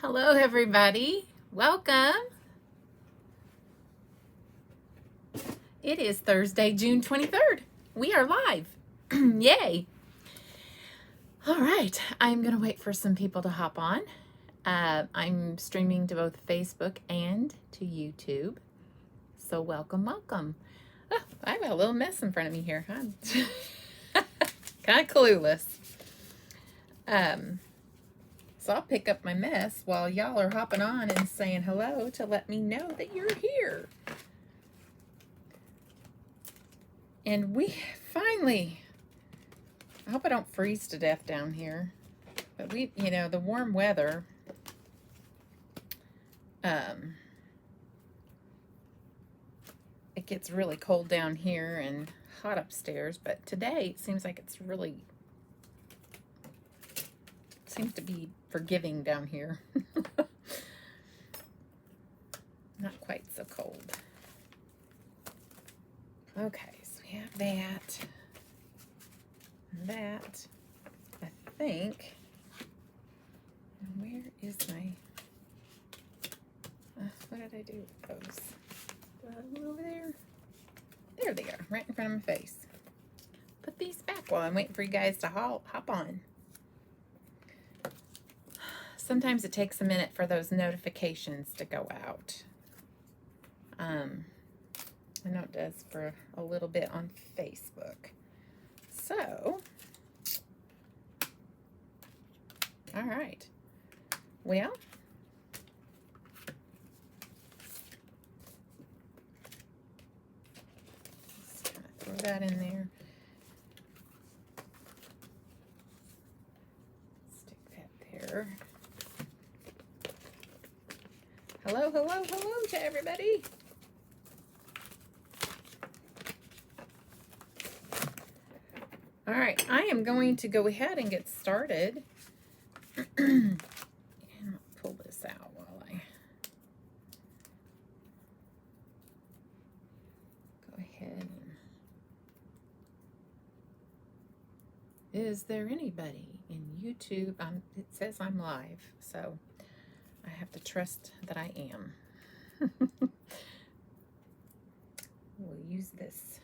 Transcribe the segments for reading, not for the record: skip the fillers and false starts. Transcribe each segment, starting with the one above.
Hello, everybody. Welcome. It is Thursday, June 23rd. We are live. Yay. All right. I'm going to wait for some people to hop on. I'm streaming to both Facebook and to YouTube. So welcome, welcome. Oh, I've got a little mess in front of me here. I'm kind of clueless. So I'll pick up my mess while y'all are hopping on and saying hello to let me know that you're here. And we finally, I hope I don't freeze to death down here, but we, the warm weather, it gets really cold down here and hot upstairs, but today it seems like it's really, seems to be forgiving down here. Not quite so cold. Okay, so we have that. I think, where is my, what did I do with those? Over there? There they are, right in front of my face. Put these back while I'm waiting for you guys to hop on. Sometimes it takes a minute for those notifications to go out. I know it does for a little bit on Facebook. So, all right. Well, just kind of throw that in there. Stick that there. Hello, hello, hello to everybody. All right, I am going to go ahead and get started. And I'll pull this out while I go ahead. Is there anybody in YouTube? It says I'm live, so I have to trust that I am. We'll use this.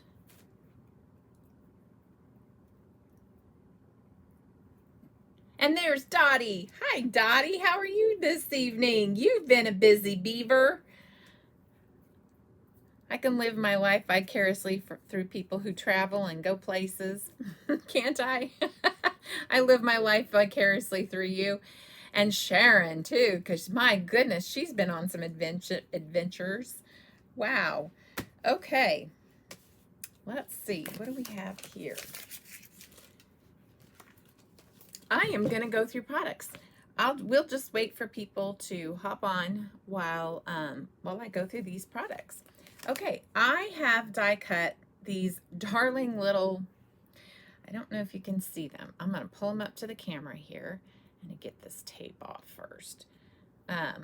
And there's Dottie. Hi, Dottie. How are you this evening? You've been a busy beaver. I can live my life vicariously through people who travel and go places. Can't I? I live my life vicariously through you. And Sharon, too, because my goodness, she's been on some adventures. Wow. Okay. Let's see. What do we have here? I am going to go through products. We'll just wait for people to hop on while I go through these products. Okay, I have die cut these darling little, I don't know if you can see them. I'm going to pull them up to the camera here and get this tape off first. Let's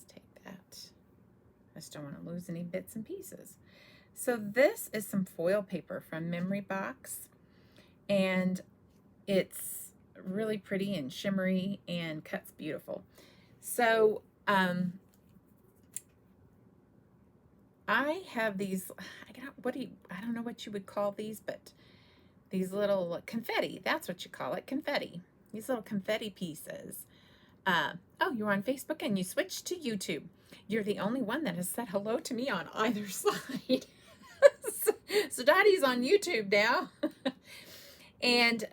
take that. I just don't want to lose any bits and pieces. So this is some foil paper from Memory Box, and it's really pretty and shimmery and cuts beautiful. So I have these, I don't know what you would call these, but these little confetti, that's what you call it, confetti. These little confetti pieces. Oh, you're on Facebook and you switched to YouTube. You're the only one that has said hello to me on either side. So Dottie's on YouTube now. And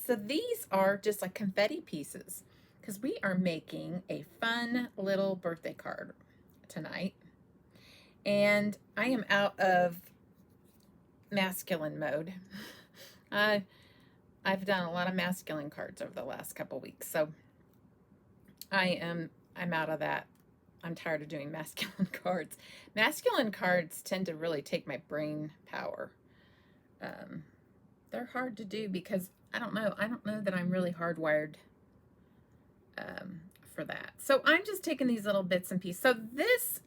so these are just like confetti pieces because we are making a fun little birthday card tonight. And I am out of masculine mode. I've done a lot of masculine cards over the last couple weeks, so I'm out of that. I'm tired of doing masculine cards. Masculine cards tend to really take my brain power. They're hard to do because I don't know that I'm really hardwired for that. So I'm just taking these little bits and pieces. So this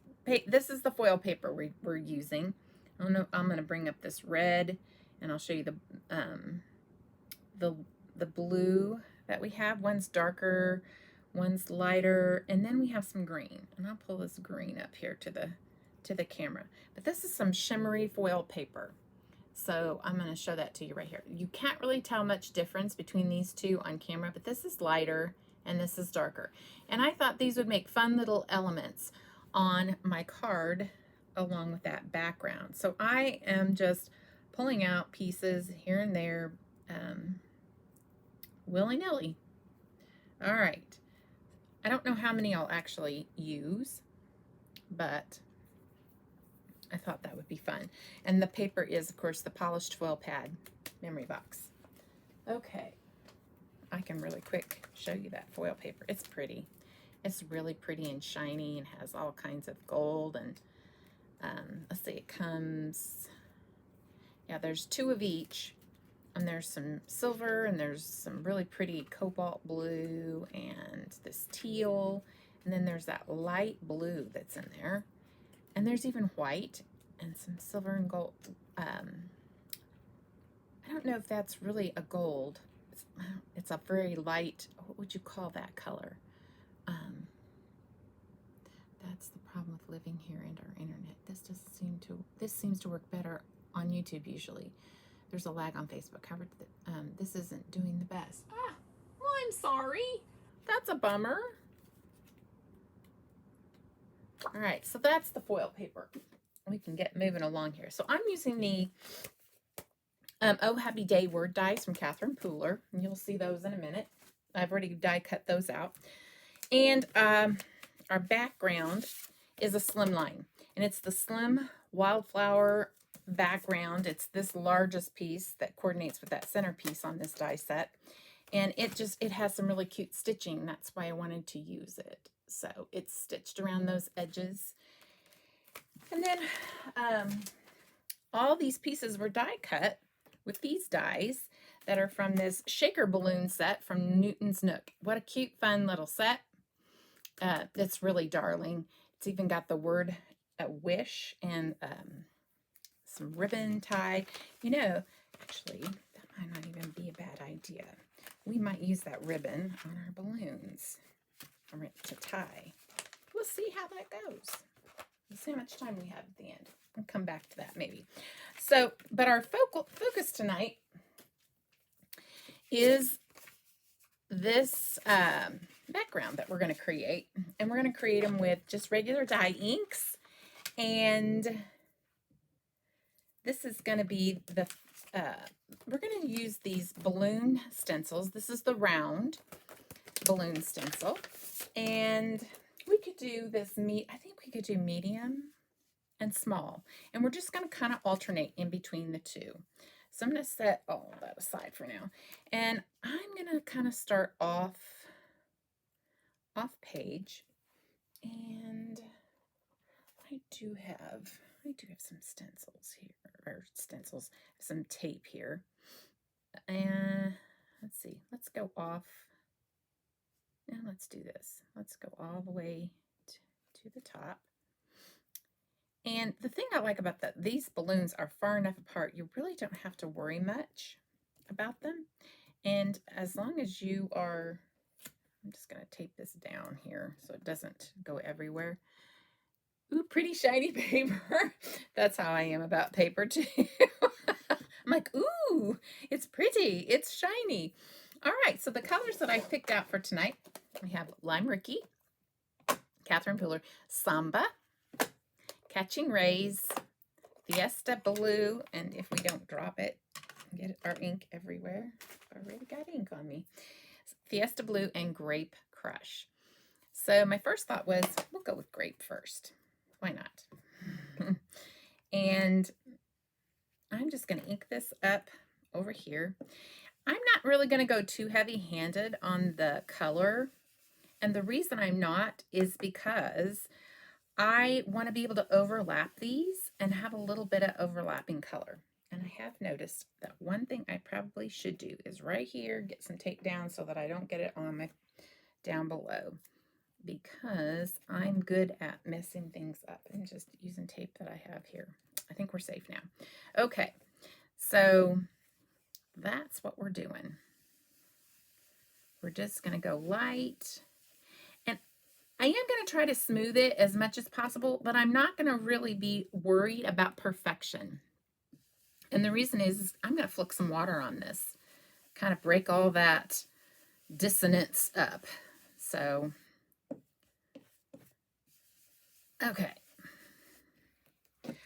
is the foil paper we're using. I'm going to bring up this red, and I'll show you the blue that we have. One's darker, one's lighter, and then we have some green. And I'll pull this green up here to the camera. But this is some shimmery foil paper. So I'm going to show that to you right here. You can't really tell much difference between these two on camera, but this is lighter and this is darker. And I thought these would make fun little elements on my card along with that background. So I am just pulling out pieces here and there, willy-nilly. All right. I don't know how many I'll actually use, but I thought that would be fun. And the paper is, of course, the polished foil pad memory box. Okay. I can really quick show you that foil paper. It's pretty. It's really pretty and shiny and has all kinds of gold. And let's see, it comes, yeah, there's 2 of each. And there's some silver and there's some really pretty cobalt blue and this teal. And then there's that light blue that's in there. And there's even white and some silver and gold. I don't know if that's really a gold. It's a very light, what would you call that color? That's the problem with living here and our internet. This seems to work better on YouTube usually. There's a lag on Facebook. However, this isn't doing the best. Ah, well, I'm sorry. That's a bummer. All right, so that's the foil paper. We can get moving along here. So I'm using the Oh Happy Day word dies from Catherine Pooler. And you'll see those in a minute. I've already die cut those out. And our background is a slimline. And it's the slim Wildflower background. It's this largest piece that coordinates with that centerpiece on this die set. And it has some really cute stitching. That's why I wanted to use it. So it's stitched around those edges. And then all these pieces were die cut with these dies that are from this shaker balloon set from Newton's Nook. What a cute, fun little set. It's really darling. It's even got the word wish and some ribbon tie. You know, actually, that might not even be a bad idea. We might use that ribbon on our balloons to tie. We'll see how that goes. We'll see how much time we have at the end. We'll come back to that maybe. So, but our focus tonight is this background that we're going to create. And we're going to create them with just regular dye inks. And this is going to be the, we're going to use these balloon stencils. This is the round balloon stencil. And we could do this, I think we could do medium and small. And we're just going to kind of alternate in between the two. So I'm going to set all that aside for now. And I'm going to kind of start off page. And I do have some stencils here, or some tape here. And let's see, let's go off. Now let's do this. Let's go all the way to the top. And the thing I like about these balloons are far enough apart, you really don't have to worry much about them. And as long as you are, I'm just going to tape this down here so it doesn't go everywhere. Ooh, pretty shiny paper. That's how I am about paper too. I'm like, ooh, it's pretty, it's shiny. All right, so the colors that I picked out for tonight, we have Lime Rickey, Catherine Pooler, Samba, Catching Rays, Fiesta Blue, and if we don't drop it, get our ink everywhere. I've already got ink on me. Fiesta Blue and Grape Crush. So my first thought was, we'll go with grape first. Why not? And I'm just going to ink this up over here. I'm not really going to go too heavy-handed on the color. And the reason I'm not is because I want to be able to overlap these and have a little bit of overlapping color. And I have noticed that one thing I probably should do is right here, get some tape down so that I don't get it on my down below, because I'm good at messing things up and just using tape that I have here. I think we're safe now. Okay, so that's what we're doing. We're just going to go light. And I am going to try to smooth it as much as possible, but I'm not going to really be worried about perfection. And the reason is I'm going to flick some water on this, kind of break all that dissonance up. So, okay.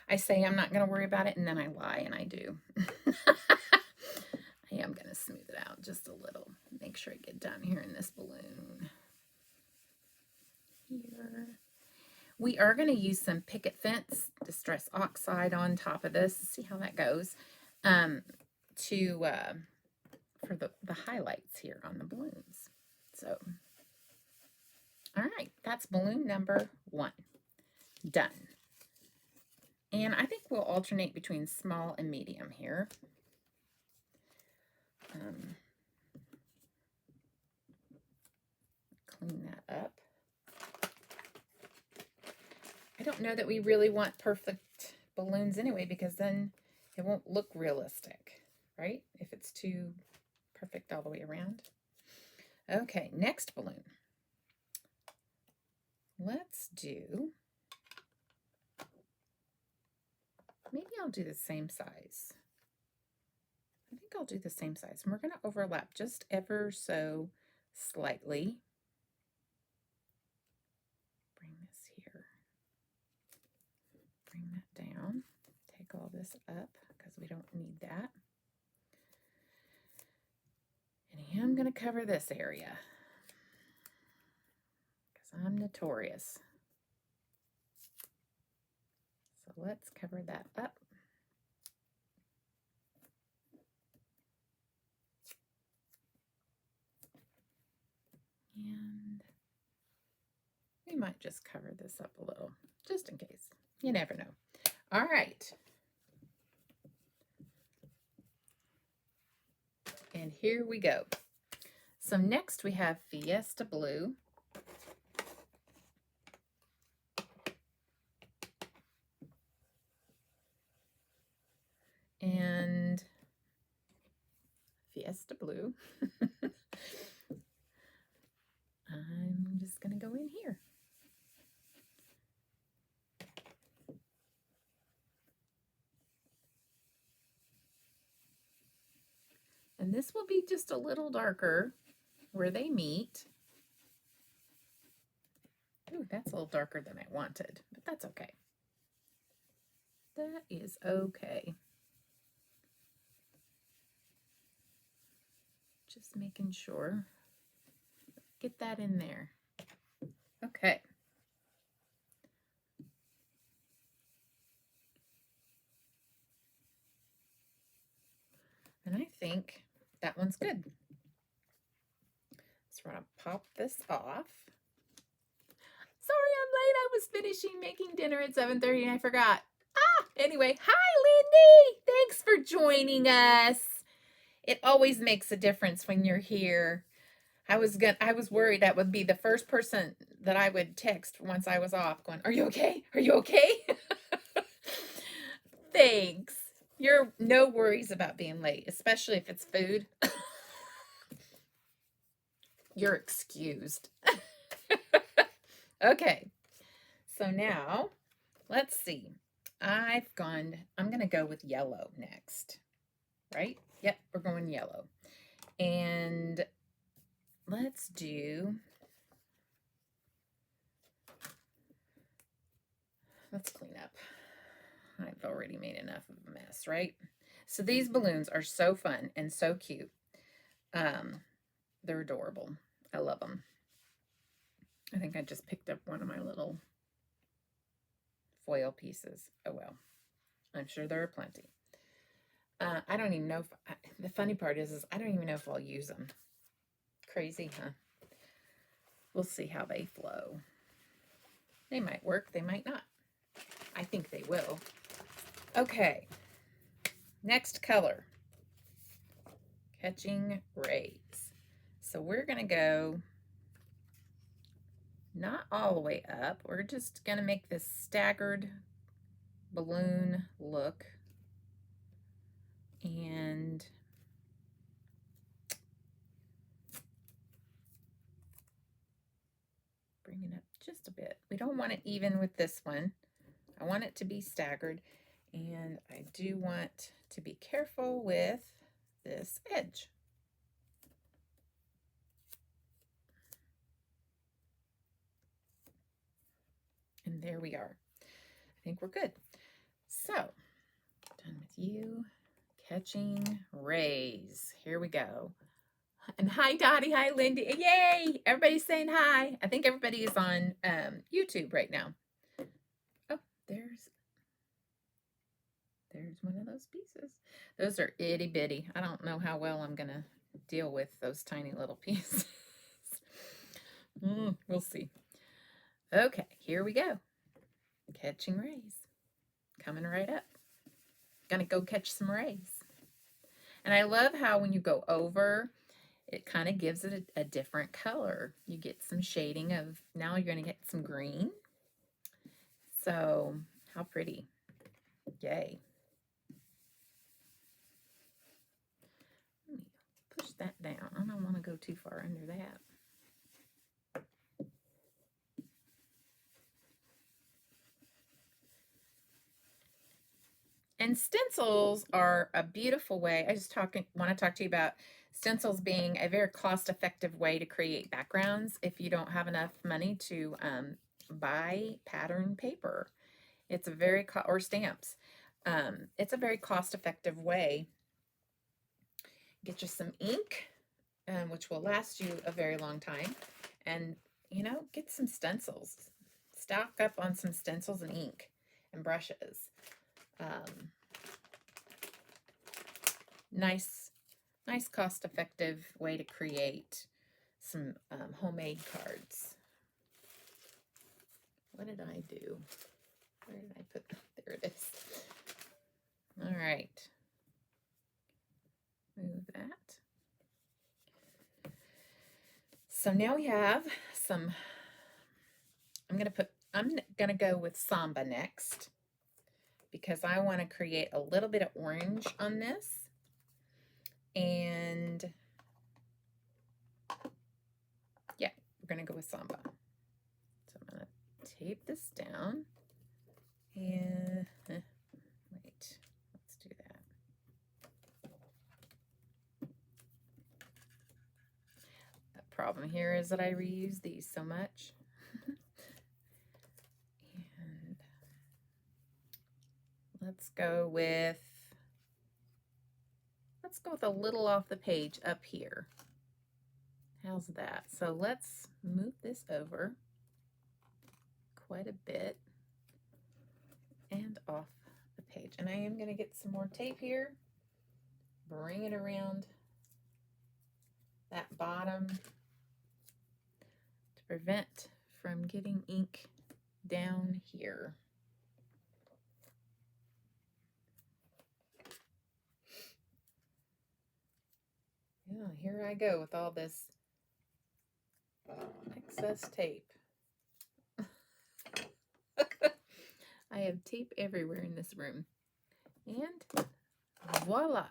I say I'm not going to worry about it, and then I lie, and I do. I am going to smooth it out just a little. Make sure I get down here in this balloon. Here. We are going to use some Picket Fence Distress Oxide on top of this. See how that goes. For the highlights here on the balloons. So, all right, that's balloon number 1. Done. And I think we'll alternate between small and medium here. Clean that up. I don't know that we really want perfect balloons anyway, because then it won't look realistic, right? If it's too perfect all the way around. Okay, next balloon. Let's do, maybe I'll do the same size. I think I'll do the same size. And we're going to overlap just ever so slightly. Bring this here. Bring that down. Take all this up because we don't need that. And I am going to cover this area because I'm notorious. So let's cover that up. And we might just cover this up a little, just in case. You never know. All right. And here we go. So next we have Fiesta Blue. And Fiesta Blue. I'm just going to go in here. And this will be just a little darker where they meet. Ooh, that's a little darker than I wanted, but that's okay. That is okay. Just making sure. Get that in there. Okay. And I think that one's good. So we're going to pop this off. Sorry I'm late. I was finishing making dinner at 7:30 and I forgot. Anyway, hi Lindy. Thanks for joining us. It always makes a difference when you're here. I was worried that would be the first person that I would text once I was off going, "Are you okay? Are you okay?" Thanks. You're no worries about being late, especially if it's food. You're excused. Okay. So now, let's see. I'm going to go with yellow next. Right? Yep, we're going yellow. And let's clean up. I've already made enough of a mess, right? So these balloons are so fun and so cute. They're adorable. I love them. I think I just picked up one of my little foil pieces. Oh well. I'm sure there are plenty. I don't even know if, the funny part is I don't even know if I'll use them. Crazy, huh? We'll see how they flow. They might work, they might not. I think they will. Okay, next color, Catching Rays. So we're gonna go not all the way up. We're just gonna make this staggered balloon look. And just a bit. We don't want it even with this one. I want it to be staggered, and I do want to be careful with this edge. And there we are. I think we're good. So, done with you. Catching rays. Here we go. And hi, Dottie. Hi, Lindy. Yay! Everybody's saying hi. I think everybody is on YouTube right now. Oh, there's one of those pieces. Those are itty bitty. I don't know how well I'm gonna deal with those tiny little pieces. We'll see. Okay, here we go. Catching rays. Coming right up. Gonna go catch some rays. And I love how when you go over, it kind of gives it a different color. You get some shading of, now you're gonna get some green. So, how pretty. Yay. Let me push that down. I don't want to go too far under that. And stencils are a beautiful way. I just want to talk to you about stencils being a very cost-effective way to create backgrounds if you don't have enough money to buy pattern paper. It's a very, or stamps. It's a very cost-effective way. Get you some ink, which will last you a very long time. And, you know, get some stencils. Stock up on some stencils and ink and brushes. Nice cost-effective way to create some homemade cards. What did I do? Where did I put? There it is. All right. Move that. So now we have some, I'm gonna go with Samba next, because I want to create a little bit of orange on this. And yeah, we're going to go with Samba. So I'm going to tape this down. And wait, let's do that. The problem here is that I reuse these so much. And let's go with a little off the page up here. How's that? So let's move this over quite a bit and off the page. And I am going to get some more tape here, bring it around that bottom to prevent from getting ink down here. Yeah, here I go with all this excess tape. I have tape everywhere in this room. And voila.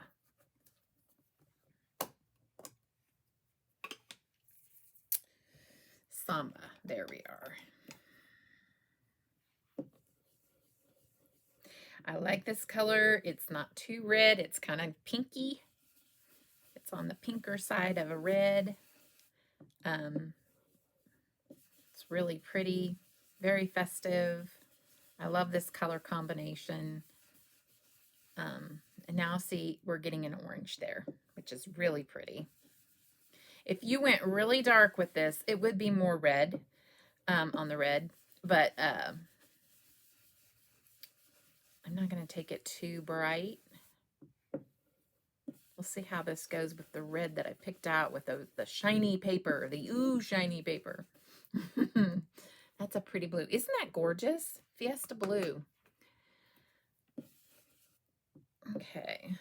Samba, there we are. I like this color. It's not too red. It's kind of pinky. It's on the pinker side of a red. It's really pretty, very festive. I love this color combination. And now see, we're getting an orange there, which is really pretty. If you went really dark with this, it would be more red on the red, but I'm not going to take it too bright. We'll see how this goes with the red that I picked out with the shiny paper, the shiny paper. That's a pretty blue. Isn't that gorgeous? Fiesta Blue. Okay.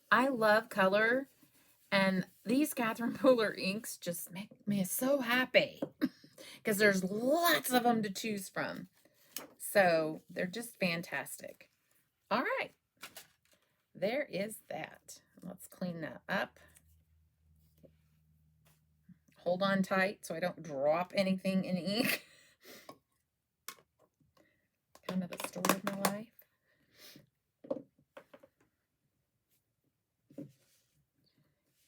I love color, and these Catherine Pooler inks just make me so happy because there's lots of them to choose from. So they're just fantastic. All right. There is that. Let's clean that up. hold on tight so I don't drop anything in ink. Kind of the story of my life.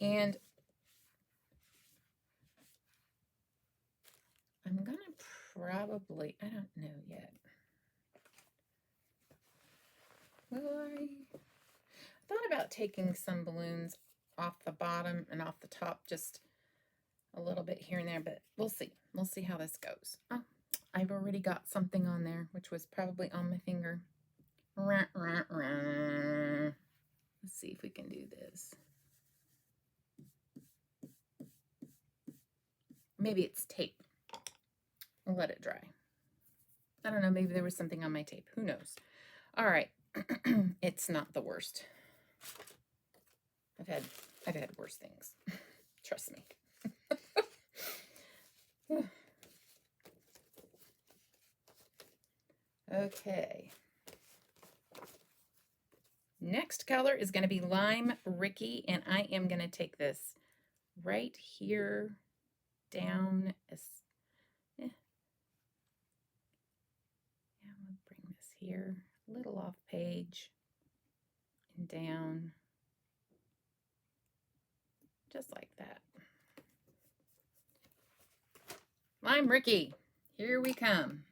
And I'm gonna probably, I don't know yet. Will I? Thought about taking some balloons off the bottom and off the top, just a little bit here and there, but we'll see. We'll see how this goes. Oh, I've already got something on there, which was probably on my finger. Let's see if we can do this. Maybe it's tape. I'll let it dry. I don't know, maybe there was something on my tape. Who knows? All right. It's not the worst. I've had worse things. Trust me. Okay. Next color is going to be Lime Rickey, and I am going to take this right here down as yeah, we'll bring this here, a little off page and down, just like that. Lime Rickey, here we come.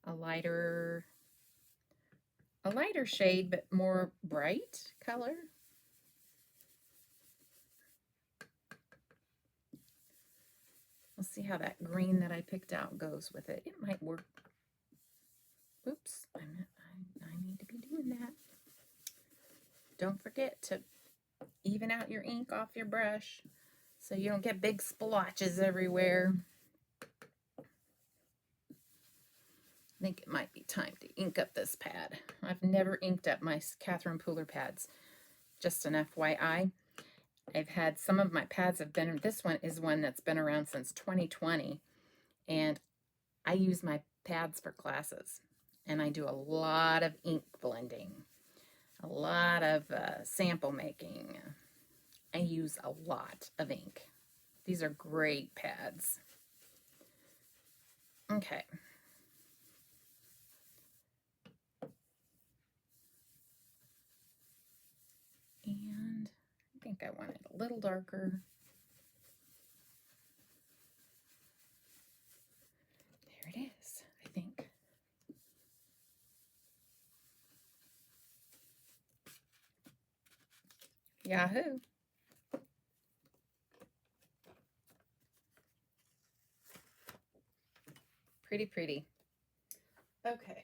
A lighter shade, but more bright color. We'll see how that green that I picked out goes with it. It might work. Oops, I need to be doing that. Don't forget to even out your ink off your brush so you don't get big splotches everywhere. I think it might be time to ink up this pad. I've never inked up my Catherine Pooler pads. Just an FYI. I've had some of my pads have been, this one is one that's been around since 2020. And I use my pads for classes. And I do a lot of ink blending. A lot of sample making. I use a lot of ink. These are great pads. Okay. And I think I want it a little darker. There it is, I think. Yahoo! Pretty, pretty. Okay.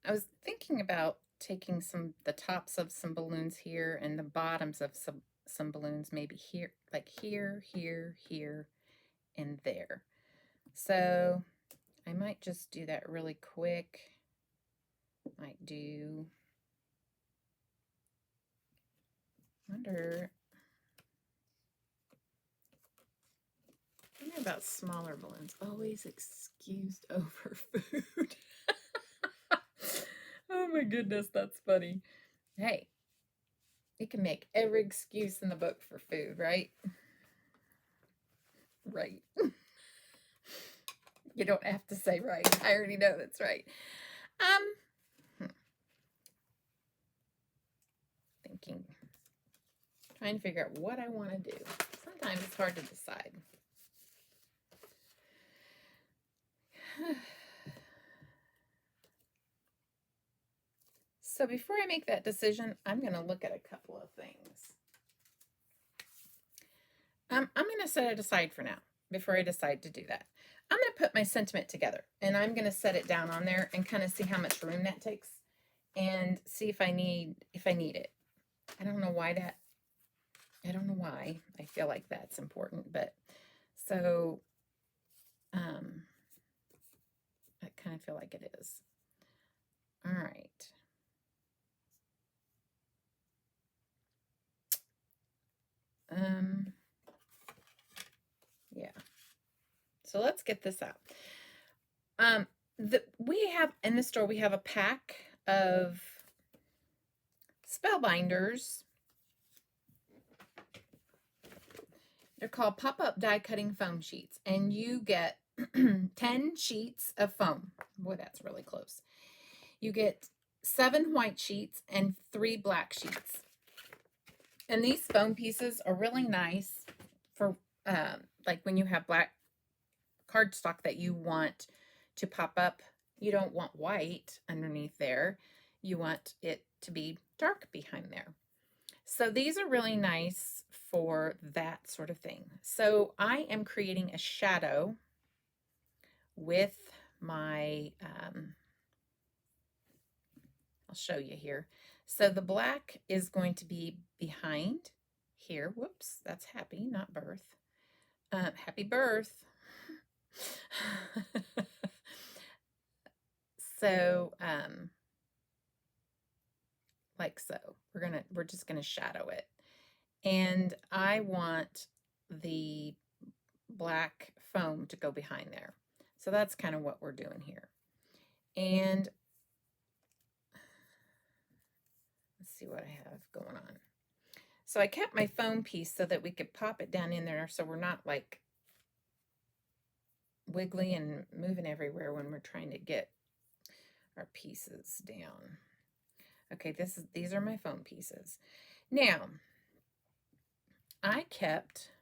I was thinking about taking the tops of some balloons here and the bottoms of some balloons maybe here, like here, here, here, and there. So I might just do that really quick. Might do, wonder about smaller balloons. Always excused over food. Oh my goodness, that's funny. Hey, you can make every excuse in the book for food, right? Right. You don't have to say right. I already know that's right. Thinking, trying to figure out what I want to do. Sometimes it's hard to decide. So before I make that decision, I'm going to look at a couple of things. I'm going to set it aside for now before I decide to do that. I'm going to put my sentiment together and I'm going to set it down on there and kind of see how much room that takes and see if I need it. I don't know why I feel like that's important, but so I kind of feel like it is. All right. So let's get this out. We have in the store, we have a pack of spellbinders. They're called pop-up die cutting foam sheets, and you get 10 sheets of foam. Boy, that's really close. You get 7 white sheets and 3 black sheets. And these foam pieces are really nice for like when you have black cardstock that you want to pop up. You don't want white underneath there. You want it to be dark behind there. So these are really nice for that sort of thing. So I am creating a shadow with my, I'll show you here. So the black is going to be behind here. Whoops, that's happy, not birth. Happy birth. So, like so, we're just gonna shadow it. And I want the black foam to go behind there. So that's kind of what we're doing here. And let's see what I have going on. So I kept my foam piece so that we could pop it down in there so we're not like wiggly and moving everywhere when we're trying to get our pieces down. Okay, these are my foam pieces. Now, I kept,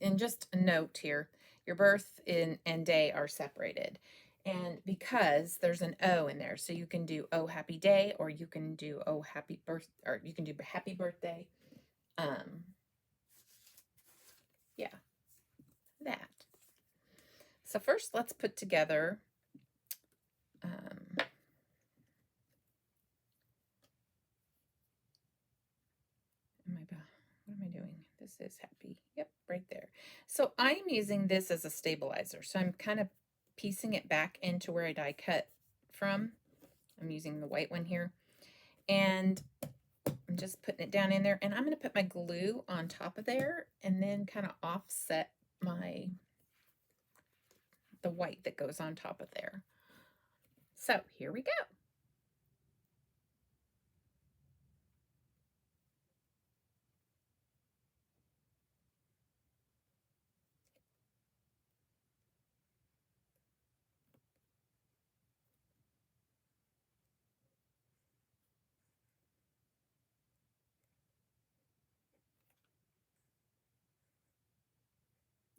and just a note here, your birth and day are separated. And because there's an O in there, so you can do oh happy day, or you can do oh happy birth, or you can do happy birthday. Yeah, that. So first, let's put together. What am I doing? This is happy. Yep, right there. So I'm using this as a stabilizer. So I'm kind of piecing it back into where I die cut from. I'm using the white one here. And I'm just putting it down in there. And I'm going to put my glue on top of there and then kind of offset the white that goes on top of there. So here we go.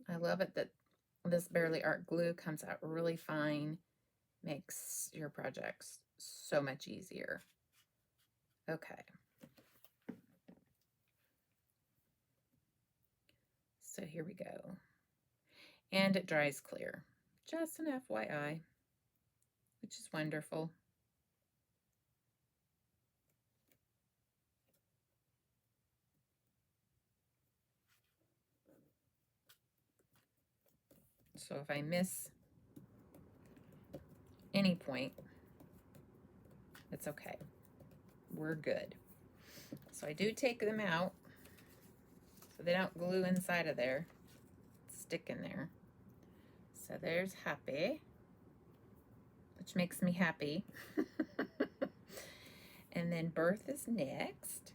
I love it that this Barely Art glue comes out really fine, makes your projects so much easier. Okay. So here we go. And it dries clear. Just an FYI, which is wonderful. So if I miss any point, it's okay. We're good. So I do take them out so they don't glue inside of there, stick in there. So there's happy, which makes me happy. And then birth is next.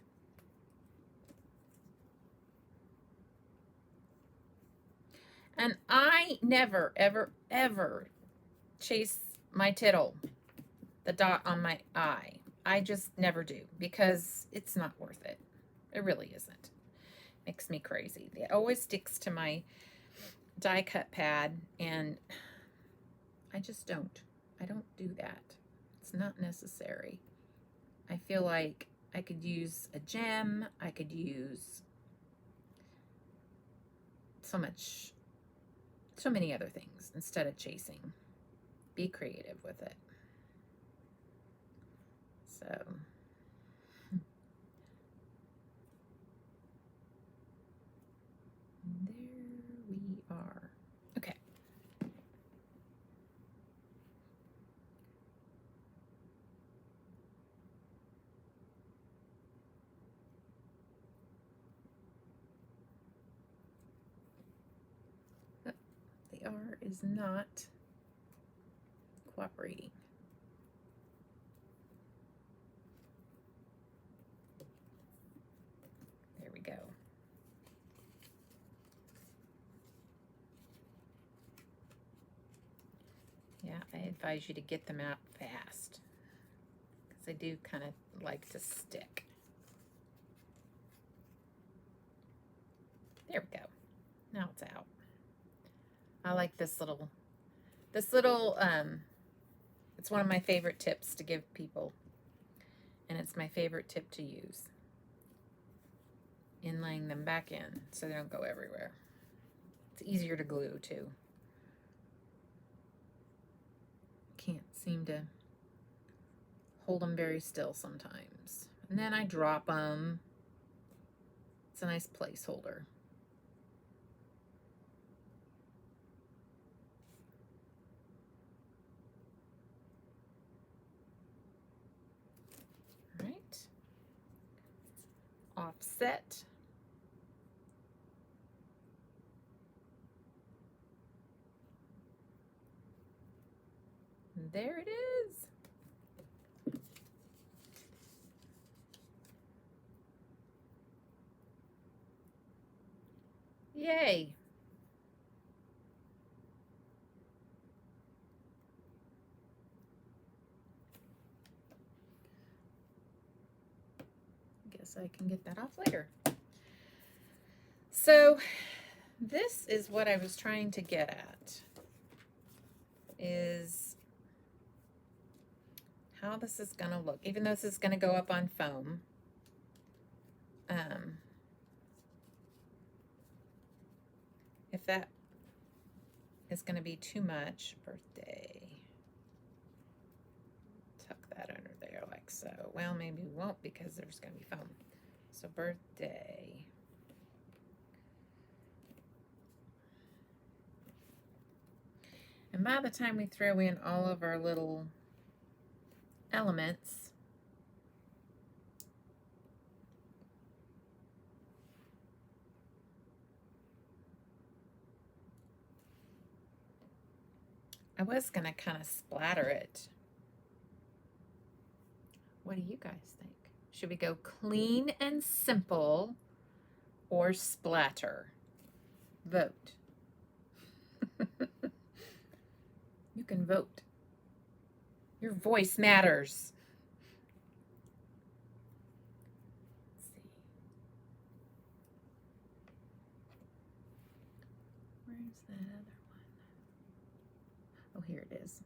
And I never, ever, ever chase my tittle, the dot on my eye. I just never do because it's not worth it. It really isn't. Makes me crazy. It always sticks to my die cut pad and I just don't. I don't do that. It's not necessary. I feel like I could use a gem. I could use so many other things instead of chasing. Be creative with it. So there we are. Okay. The art. is not cooperating. There we go. Yeah, I advise you to get them out fast because they do kind of like to stick. There we go. Now it's out. I like this little, it's one of my favorite tips to give people, and it's my favorite tip to use in laying them back in so they don't go everywhere. It's easier to glue too. Can't seem to hold them very still sometimes. And then I drop them. It's a nice placeholder. All right. Offset. And there it is. Yay. Guess I can get that off later. So this is what I was trying to get at, is how this is going to look, even though this is going to go up on foam. If that is going to be too much, birthday, tuck that under there like so. Well, maybe we won't because there's going to be foam. So birthday. And by the time we throw in all of our little elements, I was going to kind of splatter it. What do you guys think? Should we go clean and simple or splatter? Vote. You can vote. Your voice matters. Let's see. Where's that other one? Oh, here it is.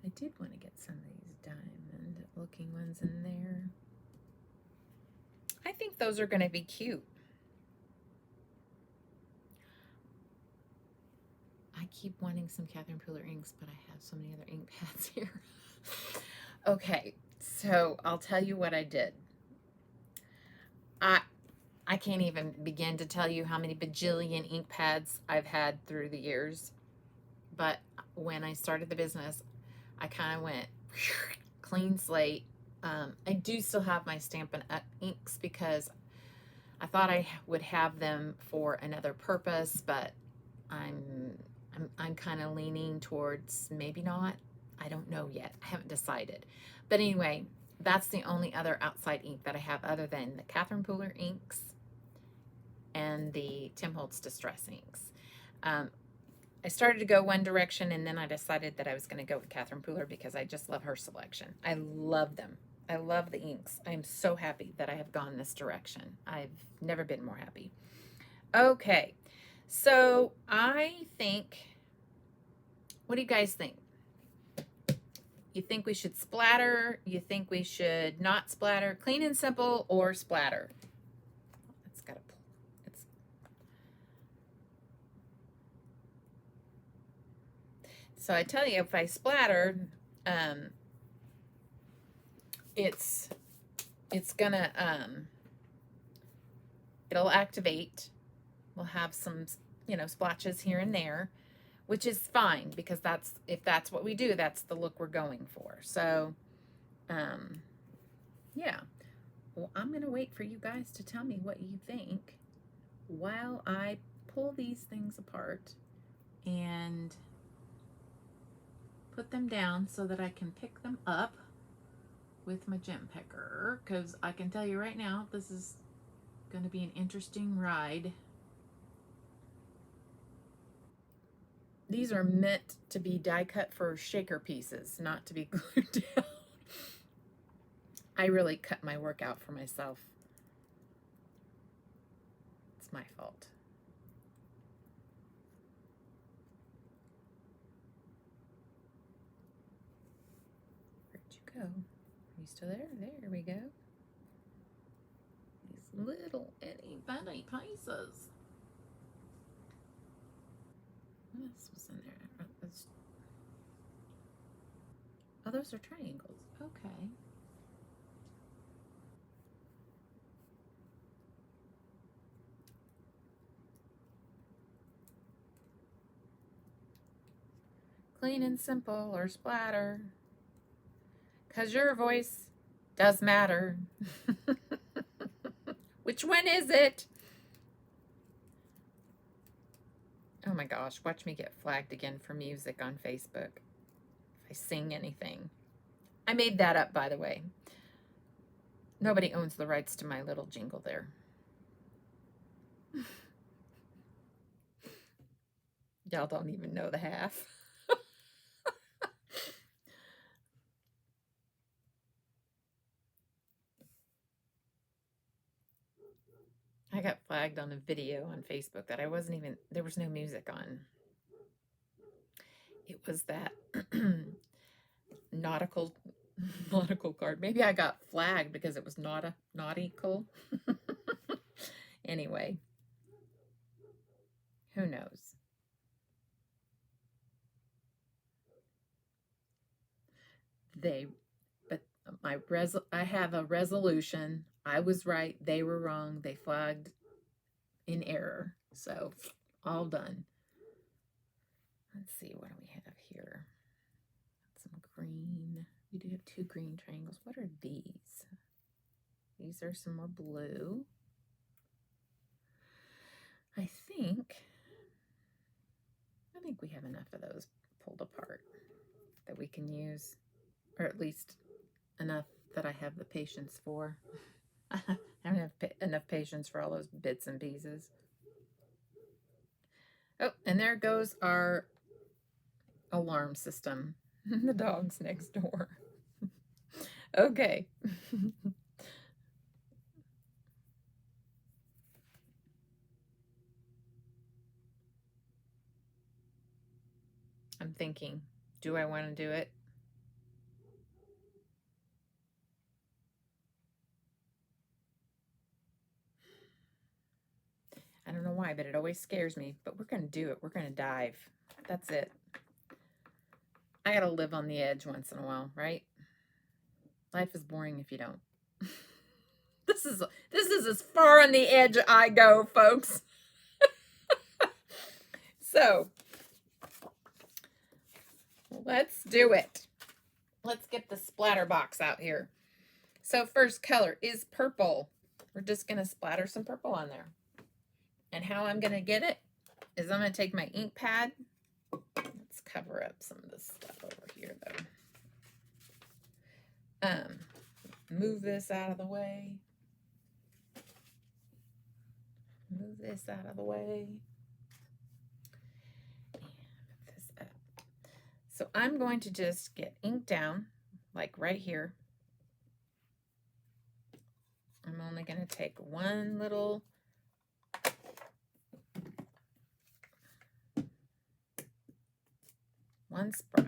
I did want to get some of these diamond looking ones in there. I think those are going to be cute. I keep wanting some Catherine Pooler inks, but I have so many other ink pads here. Okay, so I'll tell you what I did. I can't even begin to tell you how many bajillion ink pads I've had through the years. But when I started the business, I kind of went clean slate. I do still have my Stampin' Up inks because I thought I would have them for another purpose, but I'm kind of leaning towards maybe not. I don't know yet. I haven't decided. But anyway, that's the only other outside ink that I have other than the Catherine Pooler inks and the Tim Holtz Distress inks. I started to go one direction, and then I decided that I was going to go with Catherine Pooler because I just love her selection. I love them. I love the inks. I'm so happy that I have gone this direction. I've never been more happy. Okay, so I think, what do you guys think? You think we should splatter? You think we should not splatter? Clean and simple or splatter? It's got to pull. So I tell you, if I splatter, it's gonna, it'll activate. We'll have some, splotches here and there, which is fine because if that's what we do, that's the look we're going for. So, yeah. Well, I'm gonna wait for you guys to tell me what you think while I pull these things apart and put them down so that I can pick them up with my gem picker, because I can tell you right now, this is going to be an interesting ride. These are meant to be die cut for shaker pieces, not to be glued down. I really cut my work out for myself. It's my fault. Where'd you go? Are you still there? There we go. These little itty bitty pieces. What else was in there? Oh, those are triangles. Okay. Clean and simple or splatter. 'Cause your voice does matter. Which one is it? Oh my gosh, watch me get flagged again for music on Facebook. If I sing anything. I made that up, by the way. Nobody owns the rights to my little jingle there. Y'all don't even know the half. I got flagged on a video on Facebook that I wasn't even, there was no music on. It was that nautical card. Maybe I got flagged because it was nautical. Anyway, who knows? But I have a resolution. I was right. They were wrong. They flagged in error. So all done. Let's see, what do we have here? Some green. We do have 2 green triangles. What are these? These are some more blue. I think we have enough of those pulled apart that we can use, or at least enough that I have the patience for. I don't have enough patience for all those bits and pieces. Oh, and there goes our alarm system. The dog's next door. Okay. I'm thinking, do I want to do it? I don't know why, but it always scares me. But we're going to do it. We're going to dive. That's it. I got to live on the edge once in a while, right? Life is boring if you don't. This is as far on the edge I go, folks. So, let's do it. Let's get the splatter box out here. So first color is purple. We're just going to splatter some purple on there. And how I'm going to get it is I'm going to take my ink pad. Let's cover up some of this stuff over here, though. Move this out of the way. Move this out of the way. And put this up. So I'm going to just get ink down, like right here. I'm only going to take one little spray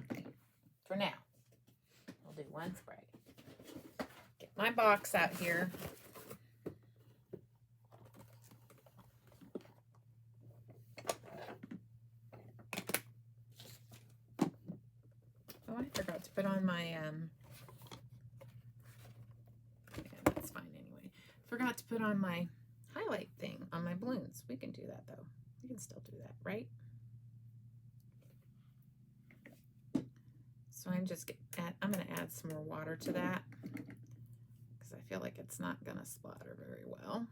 for now. I'll do one spray. Get my box out here. Oh, I forgot to put on my yeah, that's fine anyway. Forgot to put on my highlight thing on my balloons. We can do that though. We can still do that, right? So I'm going to add some more water to that because I feel like it's not going to splatter very well.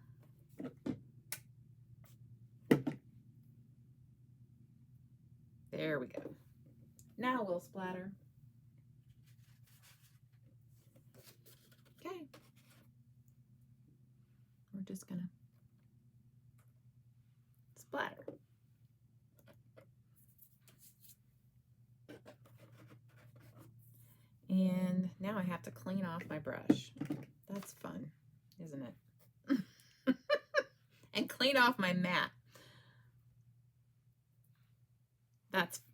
There we go. Now we'll splatter. Okay. We're just gonna splatter. And now I have to clean off my brush. That's fun, isn't it? And clean off my mat.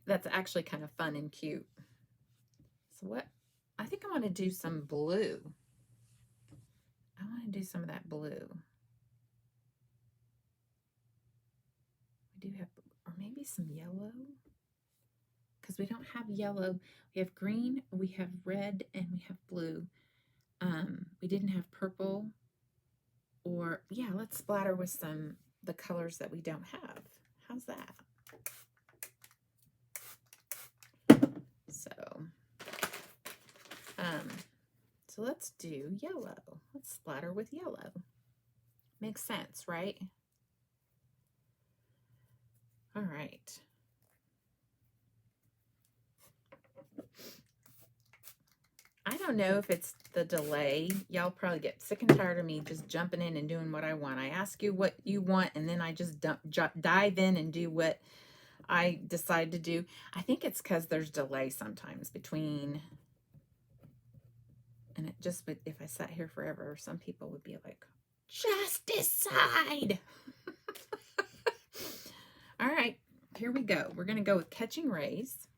That's actually kind of fun and cute. So what? I think I want to do some blue. I want to do some of that blue. We do have, or maybe some yellow. Because we don't have yellow. We have green, we have red, and we have blue. We didn't have purple. Or, yeah, let's splatter with the colors that we don't have. How's that? So let's do yellow. Let's splatter with yellow. Makes sense, right? All right. I don't know if it's the delay. Y'all probably get sick and tired of me just jumping in and doing what I want. I ask you what you want, and then I just dive in and do what I decide to do. I think it's because there's delay sometimes between, and it just would, if I sat here forever, some people would be like, just decide. All right, here we go. We're going to go with Catching Rays.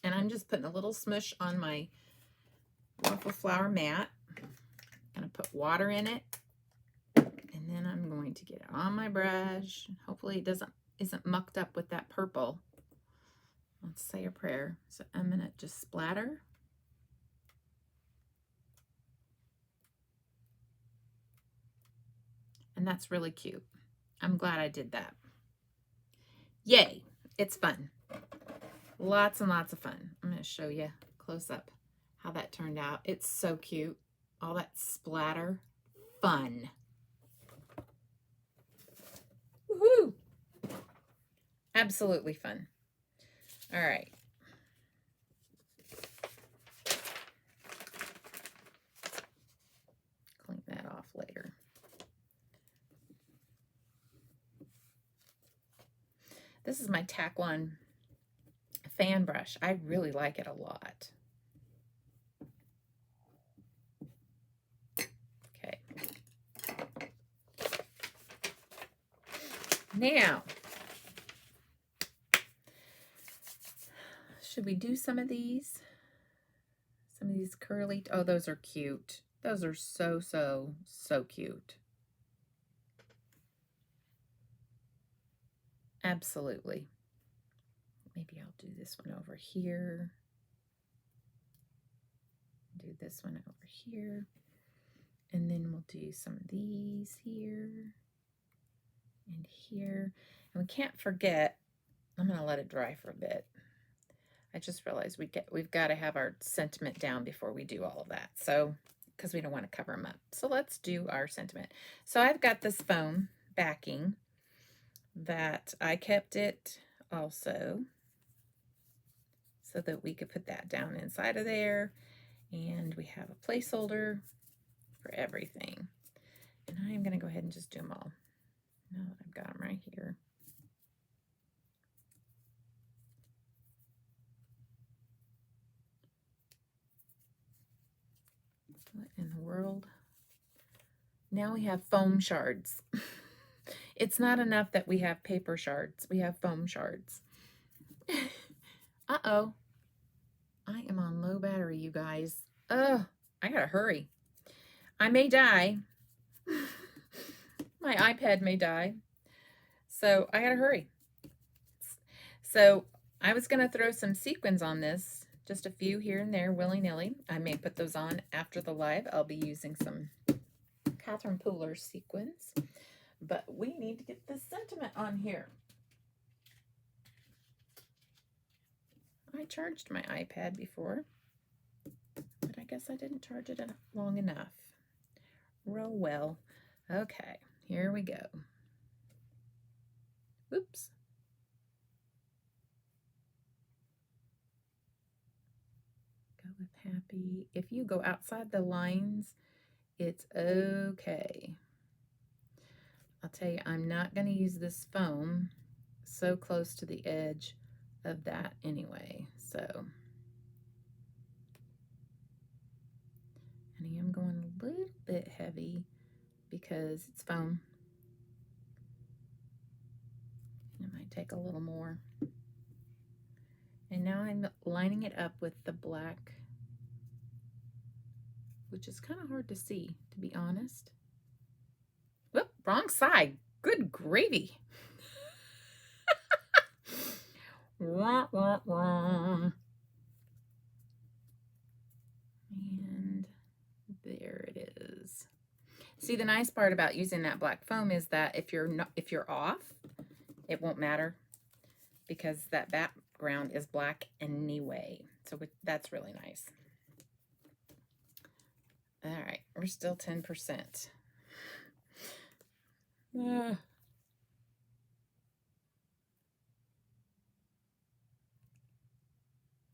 And I'm just putting a little smush on my Wildflower mat. I'm going to put water in it. And then I'm going to get it on my brush. Hopefully it isn't mucked up with that purple. Let's say a prayer. So I'm going to just splatter. And that's really cute. I'm glad I did that. Yay, it's fun. Lots and lots of fun. I'm going to show you close up how that turned out. It's so cute. All that splatter. Fun. Woohoo! Absolutely fun. All right. Clean that off later. This is my Tack One fan brush. I really like it a lot. Okay. Now, should we do some of these? Some of these curly, oh, those are cute. Those are so, so, so cute. Absolutely. Maybe I'll do this one over here. Do this one over here. And then we'll do some of these here and here. And we can't forget, I'm going to let it dry for a bit. I just realized we've got to have our sentiment down before we do all of that. So, because we don't want to cover them up. So let's do our sentiment. So I've got this foam backing that I kept it also, so that we could put that down inside of there. And we have a placeholder for everything. And I'm going to go ahead and just do them all. Now that I've got them right here. What in the world? Now we have foam shards. It's not enough that we have paper shards. We have foam shards. Uh-oh. I am on low battery, you guys. Oh, I gotta hurry. I may die. My iPad may die. So I gotta hurry. So I was gonna throw some sequins on this, just a few here and there, willy-nilly. I may put those on after the live. I'll be using some Catherine Pooler sequins. But we need to get this sentiment on here. I charged my iPad before, but I guess I didn't charge it long enough. Real well. Okay, here we go. Oops. with happy. If you go outside the lines, it's okay. I'll tell you, I'm not going to use this foam so close to the edge of that anyway. So, and I am going a little bit heavy because it's foam. It might take a little more. And now I'm lining it up with the black, which is kind of hard to see, to be honest. Whoop, wrong side. Good gravy. Wah, wah, wah. And there it is. See, the nice part about using that black foam is that if you're off, it won't matter because that background is black anyway. So that's really nice. All right, we're still 10%.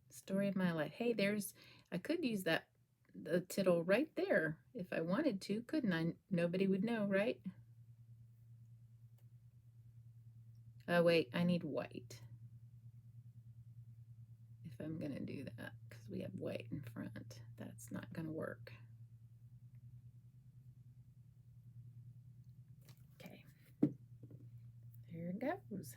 Story of my life. Hey, I could use the tittle right there if I wanted to, couldn't I? Nobody would know, right? Oh, wait, I need white. If I'm gonna do that, because we have white in front, that's not gonna work. Okay, there it goes.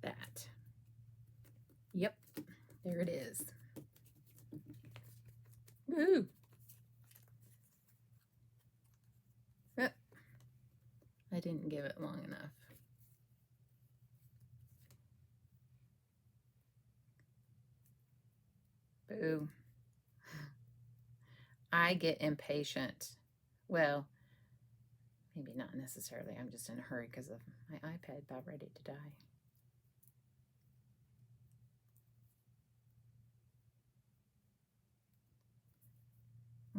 That. Yep, there it is. Woo! Oh, I didn't give it long enough. Boo. I get impatient. Well, maybe not necessarily. I'm just in a hurry because of my iPad about ready to die.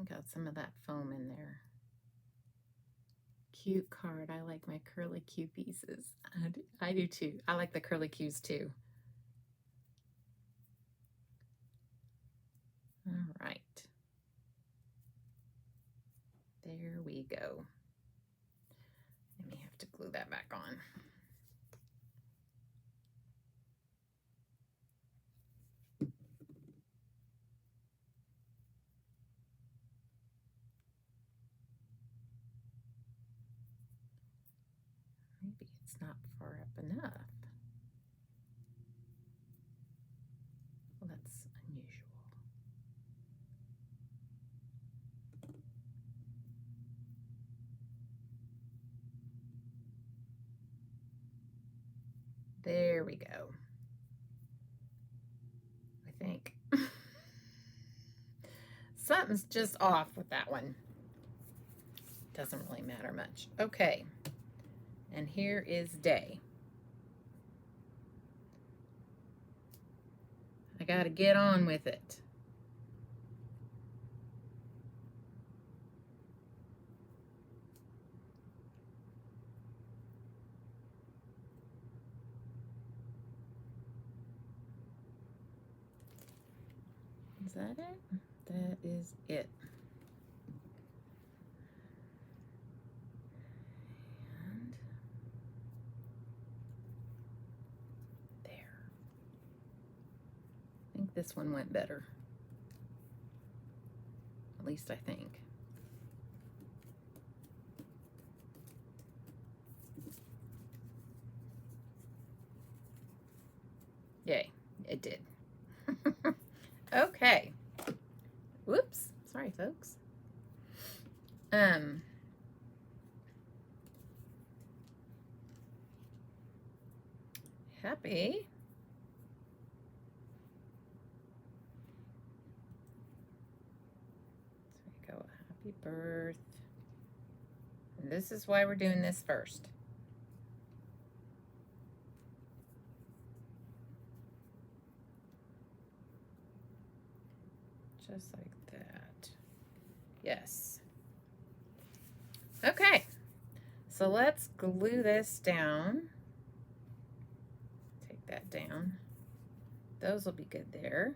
Got some of that foam in there. Cute card. I like my curly Q pieces. I do too. I like the curly Qs too. All right. There we go. And we have to glue that back on. Maybe it's not far up enough. Well, that's unusual. There we go. I think. Something's just off with that one. Doesn't really matter much. Okay. And here is day. I gotta get on with it. Is that it? That is it. And there. I think this one went better. At least I think. Yay, it did. Okay. Whoops. Sorry, folks. Happy. So we go, happy birth. And this is why we're doing this first. Just like that. Yes. Okay. So let's glue this down. Take that down. Those will be good there.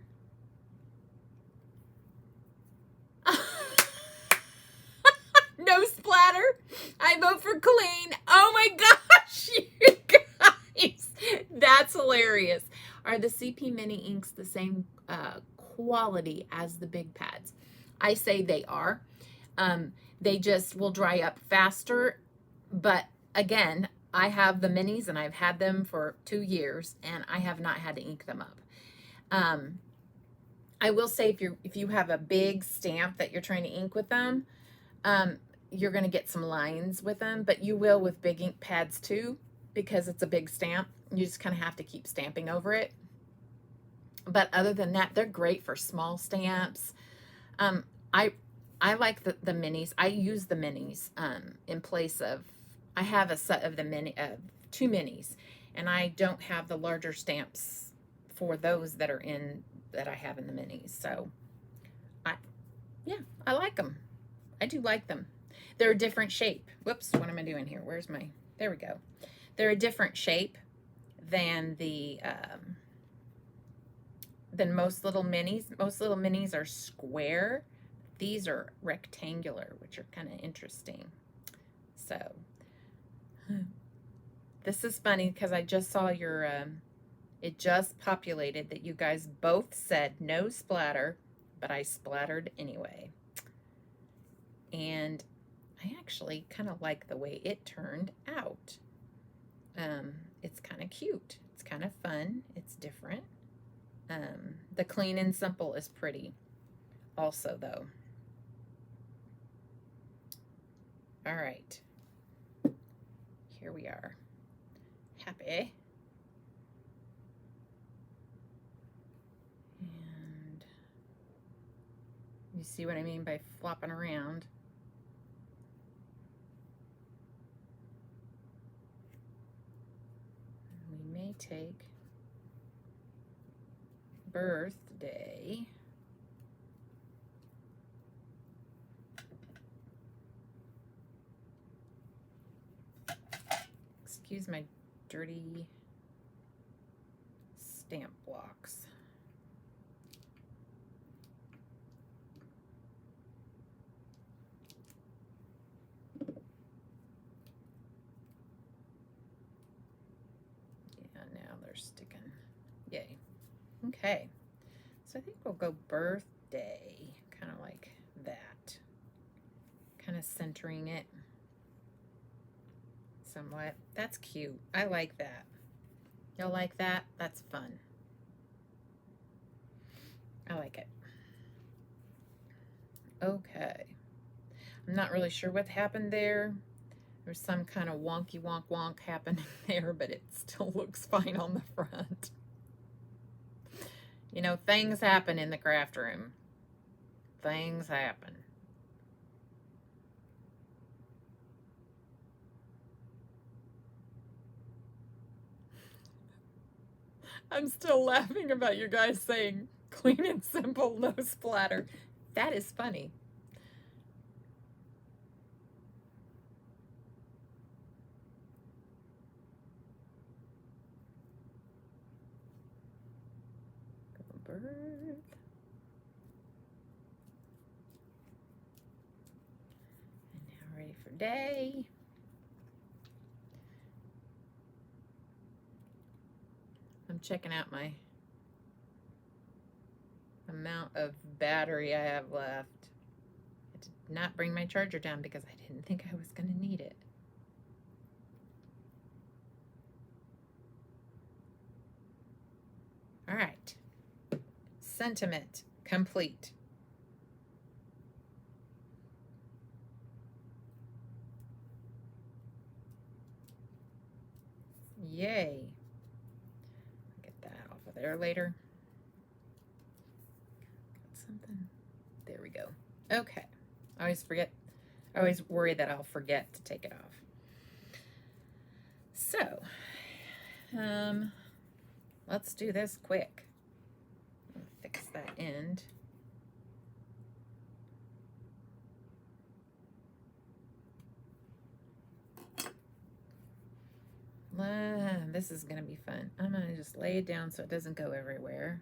No splatter. I vote for clean. Oh my gosh, you guys. That's hilarious. Are the CP Mini inks the same quality as the big pads? I say they are. They just will dry up faster. But again, I have the minis and I've had them for 2 years and I have not had to ink them up. I will say if you have a big stamp that you're trying to ink with them, you're going to get some lines with them, but you will with big ink pads too, because it's a big stamp. You just kind of have to keep stamping over it. But other than that, they're great for small stamps. I like the minis. I use the minis in place of, I have a set of the 2 minis, and I don't have the larger stamps for those that are in, that I have in the minis. So yeah, I like them. I do like them. They're a different shape. Whoops, what am I doing here? Where's my, there we go. They're a different shape than the, than most little minis. Most little minis are square. These are rectangular, which are kind of interesting. So, this is funny because I just saw your, it just populated that you guys both said no splatter, but I splattered anyway. And I actually kind of like the way it turned out. It's kind of cute. It's kind of fun. It's different. The clean and simple is pretty also, though. All right. Here we are. Happy. And you see what I mean by flopping around. We may take birthday. Excuse my dirty stamp blocks. Yeah, now they're sticking. Yay. Okay. So I think we'll go birthday, kind of like that. Kind of centering it somewhat. That's cute. I like that. Y'all like that? That's fun. I like it. Okay. I'm not really sure what happened there. There's some kind of wonky wonk wonk happening there, but it still looks fine on the front. You know, things happen in the craft room. Things happen. I'm still laughing about you guys saying clean and simple, no splatter. That is funny. Birth. And now ready for day. I'm checking out my amount of battery I have left. I did not bring my charger down because I didn't think I was going to need it. All right. Sentiment complete. Yay. Get that off of there later. Got something. There we go. Okay. I always forget. I always worry that I'll forget to take it off. So, let's do this quick. Fix that end. This is going to be fun. I'm going to just lay it down so it doesn't go everywhere.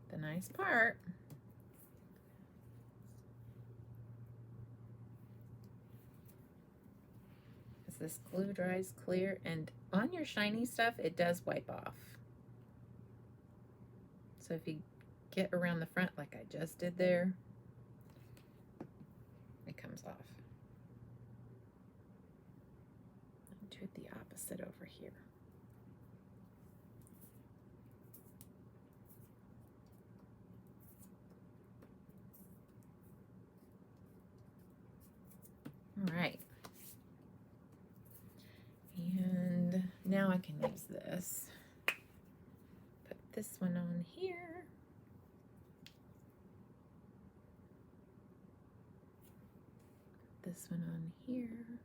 The nice part is this glue dries clear, and on your shiny stuff it does wipe off. So if you get around the front like I just did there, it comes off. I'll do it the opposite over here. All right. And now I can use this. Put this one on here. This one on here.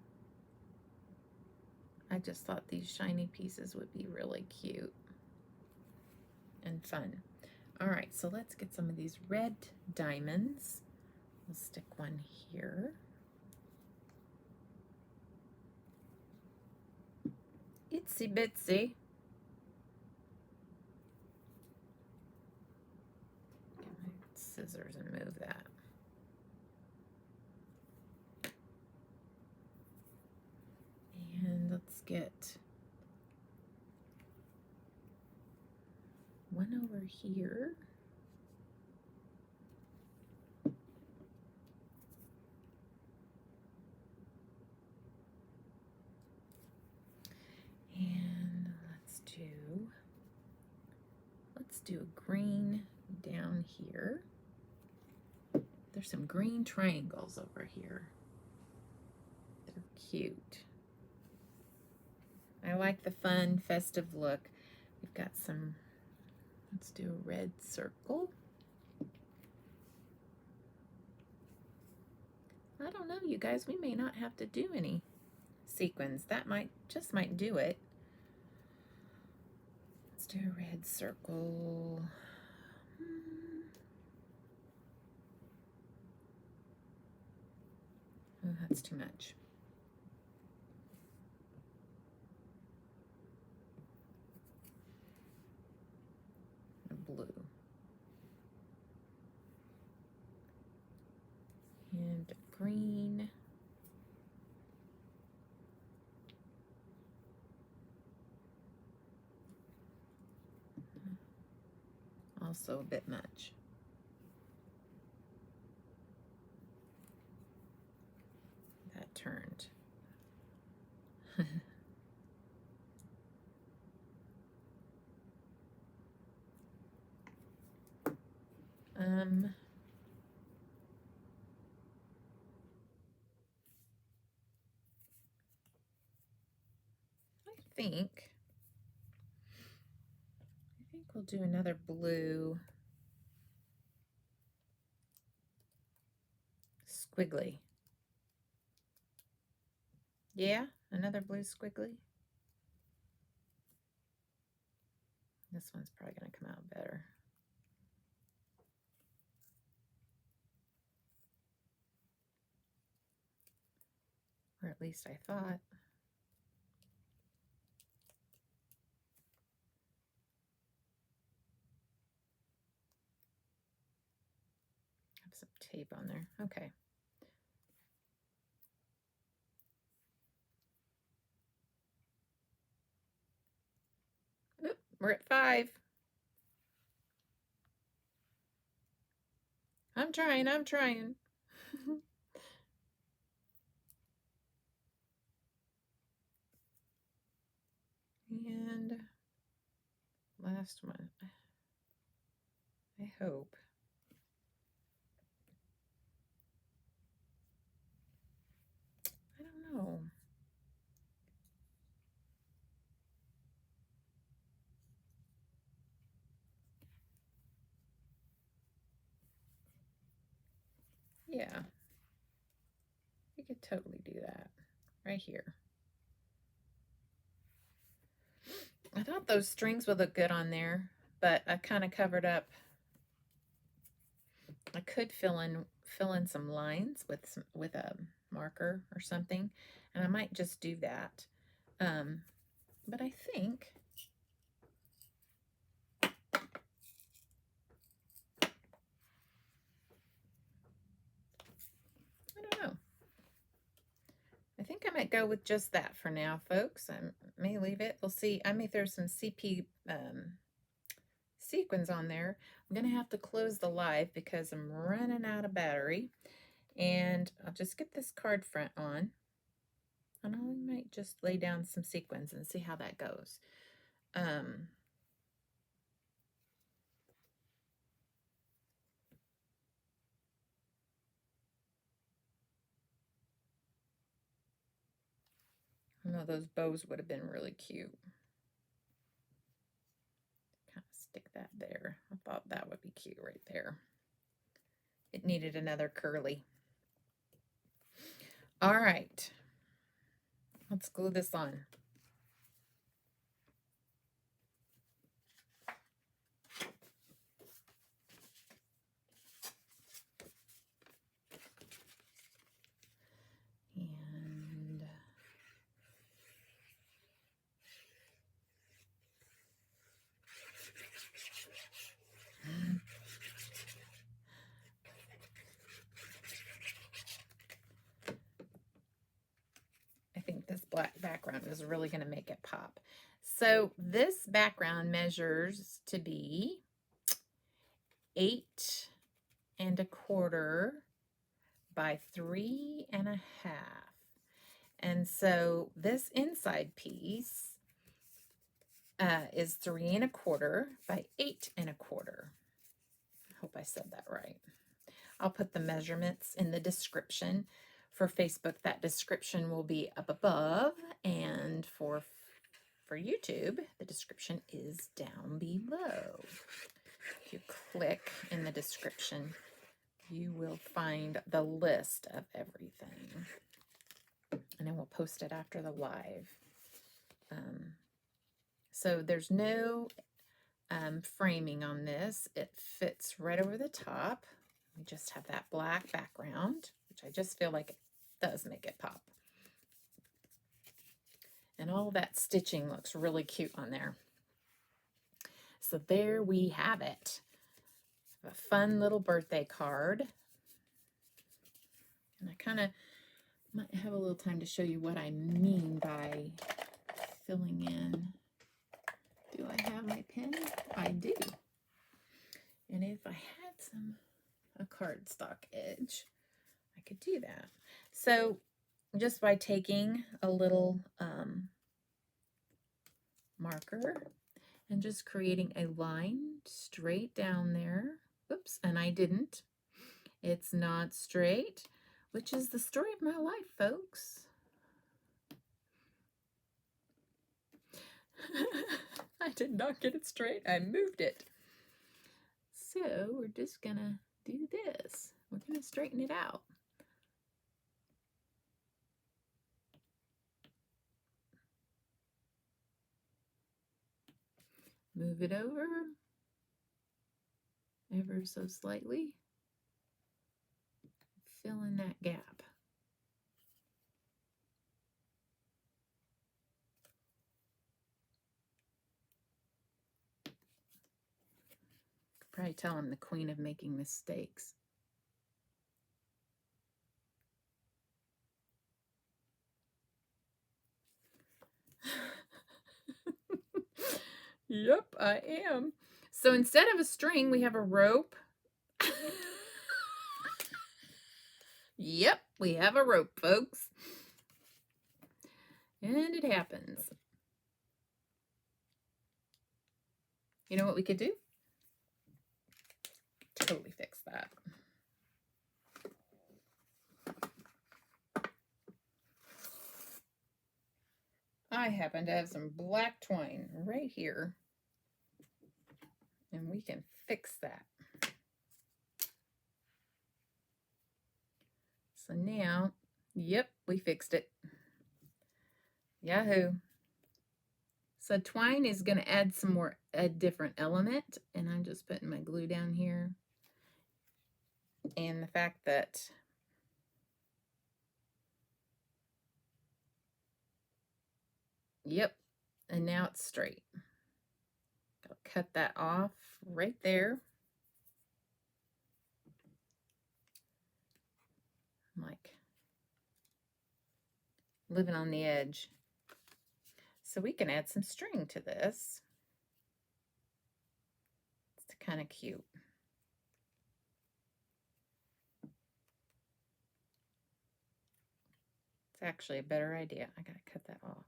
I just thought these shiny pieces would be really cute and fun. All right, so let's get some of these red diamonds. We'll stick one here. Itsy bitsy. Get my scissors and move that. And let's get one over here. And let's do a green down here. There's some green triangles over here. They're cute. I like the fun, festive look. We've got some, let's do a red circle. I don't know, you guys, we may not have to do any sequins. That might do it. Let's do a red circle. Oh, that's too much. Blue. And green. Also a bit much. That turned. I think we'll do another blue squiggly. Yeah, another blue squiggly. This one's probably going to come out better. Or at least I thought. Have some tape on there. Okay. Oop, we're at 5. I'm trying. And last one. I hope. I don't know. Yeah. We could totally do that right here. I thought those strings would look good on there, but I kind of covered up. I could fill in some lines with a marker or something, and I might just do that. But I think I don't know. I think I might go with just that for now, folks. I may leave it. We'll see. I may throw some CP sequins on there. I'm going to have to close the live because I'm running out of battery. And I'll just get this card front on. And I might just lay down some sequins and see how that goes. I know those bows would have been really cute. Kind of stick that there. I thought that would be cute right there. It needed another curly. All right. Let's glue this on. And I think this black background is really going to make it pop. So this background measures to be 8 1/4 by 3 1/2. And so this inside piece is 3 1/4 by 8 1/4. I hope I said that right. I'll put the measurements in the description. For Facebook, that description will be up above, and for YouTube, the description is down below. If you click in the description, you will find the list of everything. And then we'll post it after the live. So there's no framing on this. It fits right over the top. We just have that black background, which I just feel like it does make it pop. And all that stitching looks really cute on there. So there we have it. A fun little birthday card. And I kind of might have a little time to show you what I mean by filling in. Do I have my pen? I do. And if I had a cardstock edge, I could do that. So just by taking a little marker and just creating a line straight down there. Oops, and I didn't. It's not straight, which is the story of my life, folks. I did not get it straight. I moved it. So we're just gonna do this. We're gonna straighten it out. Move it over ever so slightly. Fill in that gap. Probably tell I'm the queen of making mistakes. Yep, I am. So instead of a string, we have a rope. Yep, we have a rope, folks. And it happens. You know what we could do? Totally fix that. I happen to have some black twine right here, and we can fix that. So now, yep, we fixed it. Yahoo. So twine is going to add some more, a different element, and I'm just putting my glue down here. And the fact that yep, and now it's straight. I'll cut that off right there. I'm like living on the edge. So we can add some string to this. It's kind of cute. It's actually a better idea. I gotta cut that off.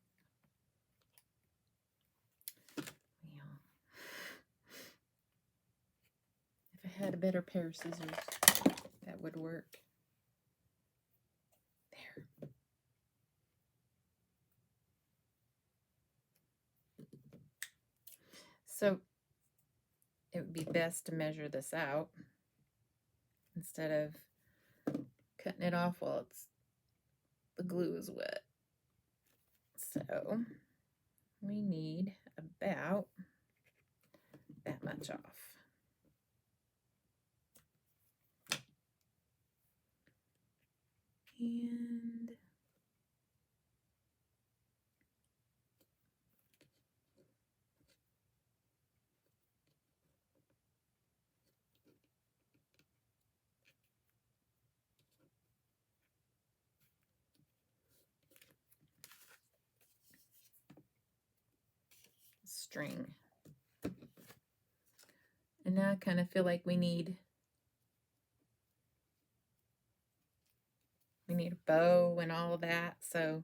If I had a better pair of scissors, that would work. There. So it would be best to measure this out instead of cutting it off while the glue is wet. So we need about that much off. And string. And now I kind of feel like we need a bow and all of that. So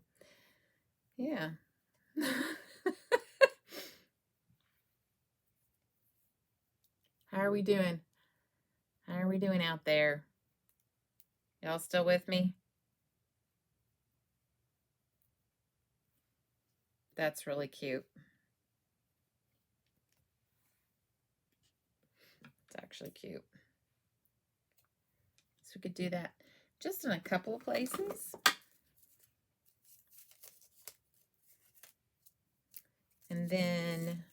yeah. How are we doing? How are we doing out there? Y'all still with me? That's really cute. It's actually cute. So we could do that just in a couple of places. And then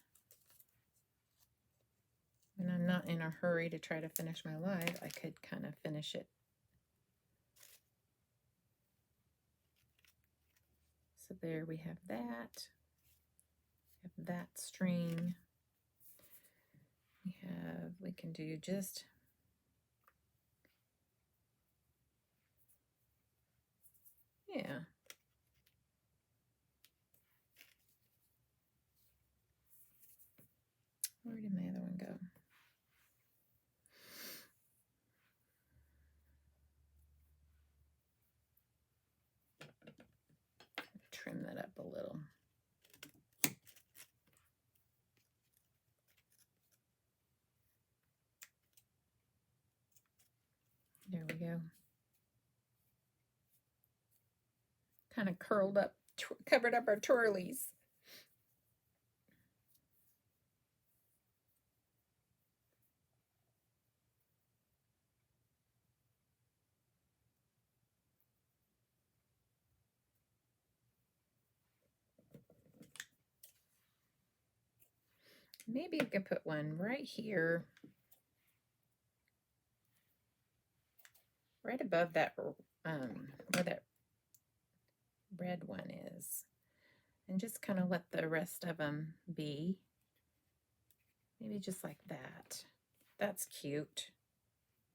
when I'm not in a hurry to try to finish my live, I could kind of finish it. So there we have that. We have that string. We can do just yeah. Where did my other one go? Trim that up a little. There we go. Kind of curled up, covered up our twirlies. Maybe I could put one right here, right above that, where that red one is, and just kind of let the rest of them be. Maybe just like that. That's cute.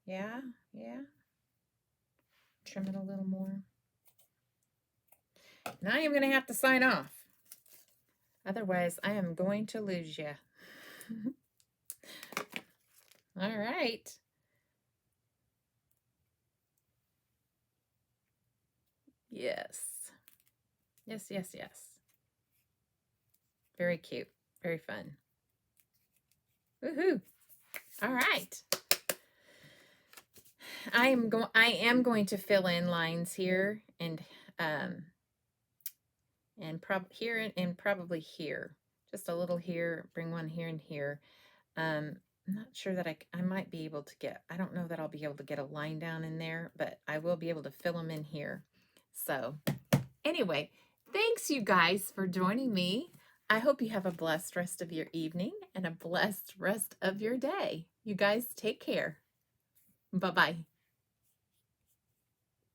Yeah, yeah. Trim it a little more. Now I'm going to have to sign off. Otherwise, I am going to lose you. All right. Yes. Yes, yes, yes. Very cute. Very fun. Woohoo. All right. I am going to fill in lines here and here and probably here. Just a little here, bring one here and here. I'm not sure that I might be able to get, I don't know that I'll be able to get a line down in there, but I will be able to fill them in here. So anyway, thanks you guys for joining me. I hope you have a blessed rest of your evening and a blessed rest of your day. You guys take care. Bye-bye.